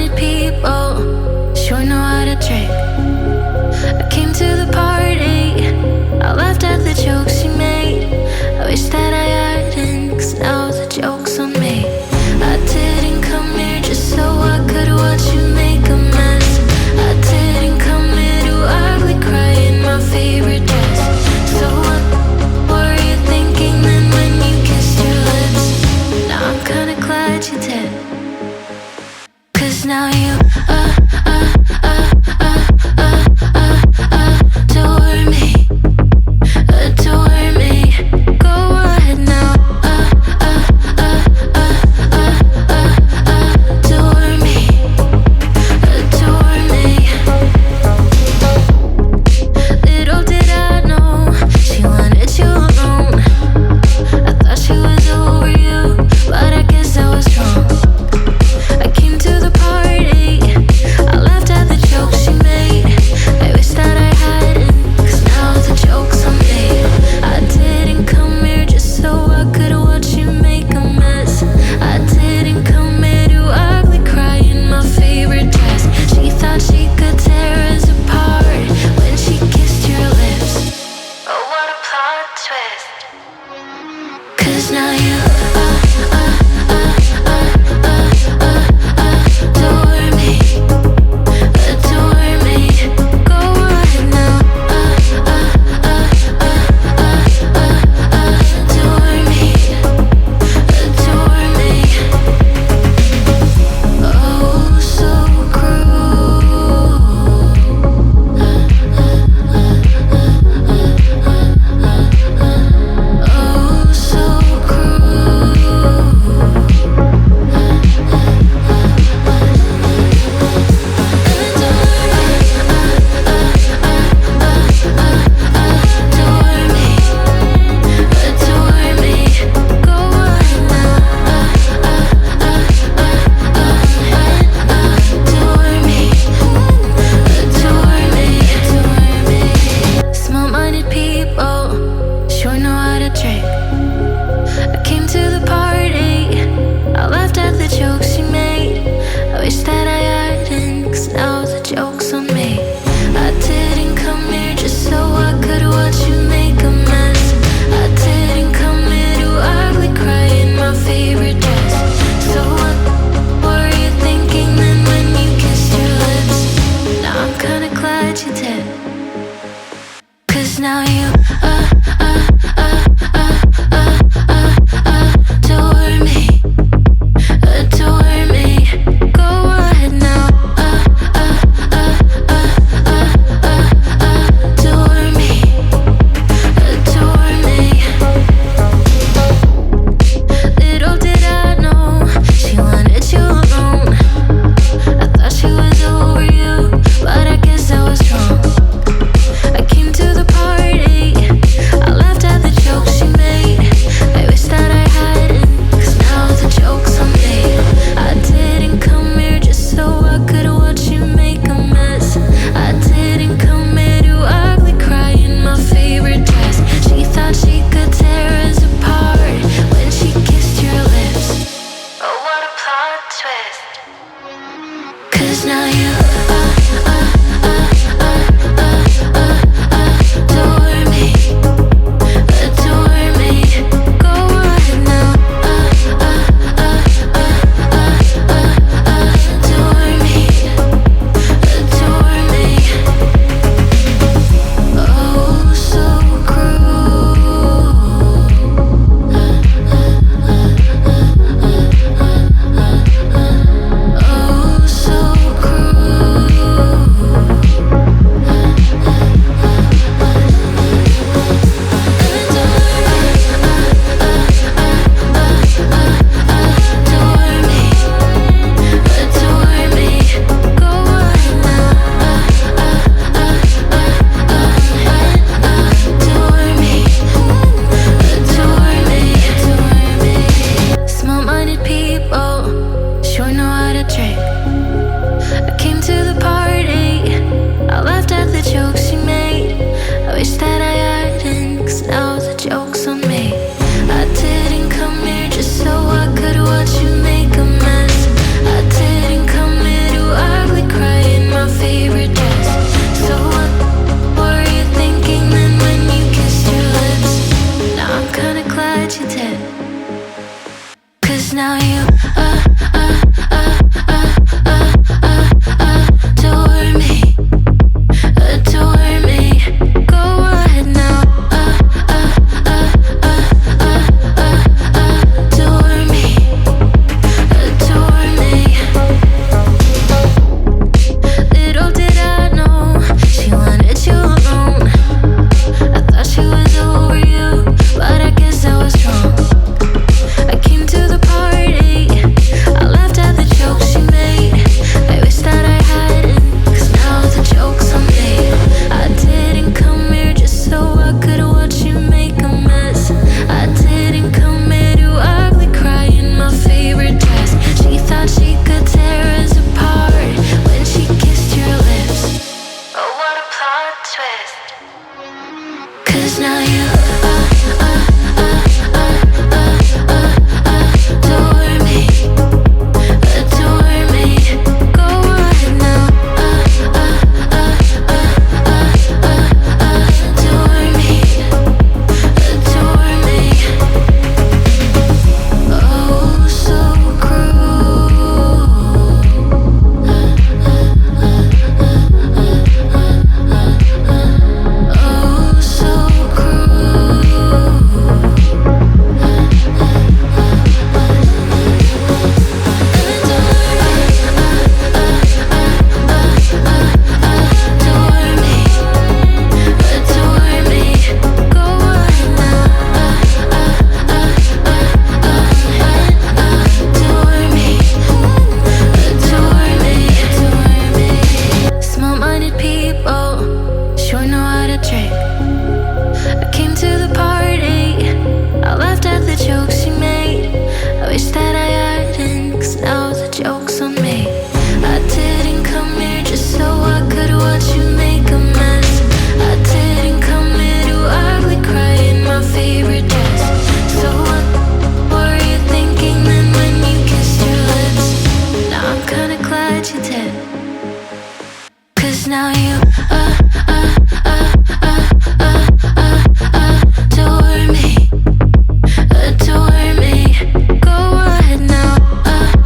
Small-minded people sure know how to trick. I came to the party, I laughed at the jokes she made. I wish that I hadn't, 'cause now the joke's on me. I didn't come here just so I could watch you make a mess. I didn't come here to ugly cry in my favorite dress. So what were you thinking then when you kissed your lips? Now I'm kinda glad you did, 'cause now you adore me, adore me. Go ahead now, adore me, adore me. Little did I know she wanted you alone. I thought she was over you, but I guess I was wrong. I came to the party, I laughed at the jokes she made. I wish that I hadn't, 'cause now the joke's on me. I didn't come here just so I could watch you make a mess. I didn't come here to ugly cry in my favorite dress. She thought she could tear us apart when she kissed your lips. Oh, what a plot twist, 'cause now you adore me, adore me. Go ahead now, adore me, adore me. Oh, so cruel. Oh, so cruel. Adore me, adore me. Go ahead now, adore me, adore me, adore me. Small-minded people sure know how to trick. I came to the party, I laughed at the jokes she made. I wish that I hadn't, 'cause now the joke's on me. I didn't come here just so I could watch you make a mess. I didn't come here to ugly cry in my favorite dress. So what were you thinking then when you kissed your lips? Now I'm kinda glad you did, 'cause now you adore me, adore me. Go ahead now, adore me, adore me. Little did I know she wanted you alone. I thought she was over you, but I guess I was wrong. I came to the party, I laughed at the jokes she made. I wish that I hadn't, 'cause now the joke's on me. I didn't come here just so I could watch you make a mess. I didn't come here to ugly cry in my favorite dress. She thought she could tear us apart when she kissed your lips. Oh, what a plot twist, 'cause now you adore me, adore me. Go ahead now, adore me, adore me. Oh, so cruel. Oh, so cruel. Cause now you